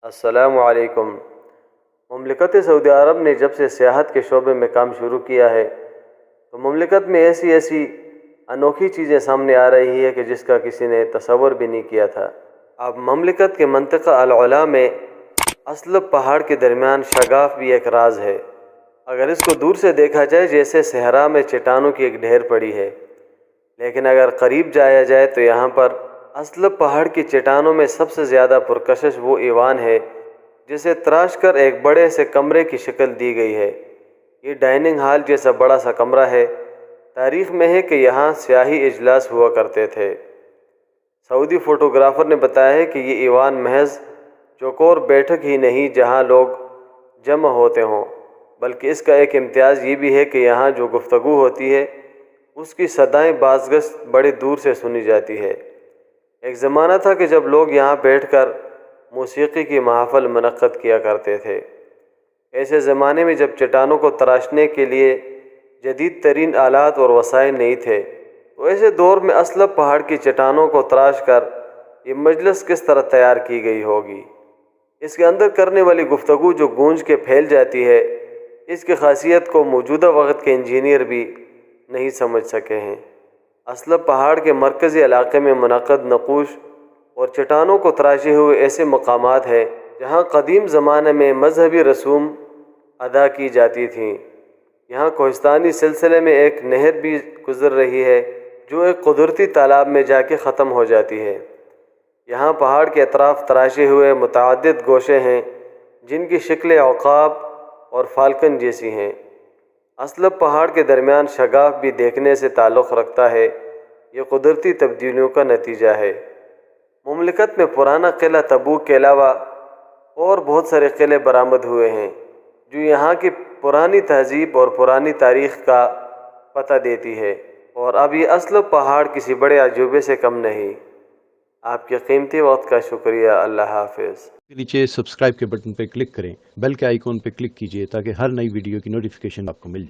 السلام علیکم۔ مملکت سعودی عرب نے جب سے سیاحت کے شعبے میں کام شروع کیا ہے تو مملکت میں ایسی انوکھی چیزیں سامنے آ رہی ہے کہ جس کا کسی نے تصور بھی نہیں کیا تھا۔ اب مملکت کے منطقہ العلا میں اسلب پہاڑ کے درمیان شگاف بھی ایک راز ہے۔ اگر اس کو دور سے دیکھا جائے جیسے صحرا میں چٹانوں کی ایک ڈھیر پڑی ہے، لیکن اگر قریب جایا جائے تو یہاں پر اسلب پہاڑ کی چٹانوں میں سب سے زیادہ پرکشش وہ ایوان ہے جسے تراش کر ایک بڑے سے کمرے کی شکل دی گئی ہے۔ یہ ڈائننگ ہال جیسا بڑا سا کمرہ ہے۔ تاریخ میں ہے کہ یہاں سیاسی اجلاس ہوا کرتے تھے۔ سعودی فوٹوگرافر نے بتایا ہے کہ یہ ایوان محض چوکور بیٹھک ہی نہیں جہاں لوگ جمع ہوتے ہوں، بلکہ اس کا ایک امتیاز یہ بھی ہے کہ یہاں جو گفتگو ہوتی ہے اس کی صدائیں بازگشت بڑے دور سے سنی جاتی ہے۔ ایک زمانہ تھا کہ جب لوگ یہاں بیٹھ کر موسیقی کی محافل منعقد کیا کرتے تھے۔ ایسے زمانے میں جب چٹانوں کو تراشنے کے لیے جدید ترین آلات اور وسائل نہیں تھے، تو ایسے دور میں اسلب پہاڑ کی چٹانوں کو تراش کر یہ مجلس کس طرح تیار کی گئی ہوگی۔ اس کے اندر کرنے والی گفتگو جو گونج کے پھیل جاتی ہے، اس کی خاصیت کو موجودہ وقت کے انجینئر بھی نہیں سمجھ سکے ہیں۔ اسلب پہاڑ کے مرکزی علاقے میں منعقد نقوش اور چٹانوں کو تراشے ہوئے ایسے مقامات ہیں جہاں قدیم زمانے میں مذہبی رسوم ادا کی جاتی تھیں۔ یہاں کوہستانی سلسلے میں ایک نہر بھی گزر رہی ہے جو ایک قدرتی تالاب میں جا کے ختم ہو جاتی ہے۔ یہاں پہاڑ کے اطراف تراشے ہوئے متعدد گوشے ہیں جن کی شکلیں عقاب اور فالکن جیسی ہیں۔ اسلب پہاڑ کے درمیان شگاف بھی دیکھنے سے تعلق رکھتا ہے۔ یہ قدرتی تبدیلیوں کا نتیجہ ہے۔ مملکت میں پرانا قلعہ تبوک کے علاوہ اور بہت سارے قلعے برآمد ہوئے ہیں جو یہاں کی پرانی تہذیب اور پرانی تاریخ کا پتہ دیتی ہے، اور اب یہ اسلب پہاڑ کسی بڑے عجوبے سے کم نہیں۔ آپ کے قیمتی وقت کا شکریہ۔ اللہ حافظ۔ نیچے سبسکرائب کے بٹن پہ کلک کریں، بیل کے آئیکن پہ کلک کیجئے تاکہ ہر نئی ویڈیو کی نوٹیفیکیشن آپ کو مل جائے۔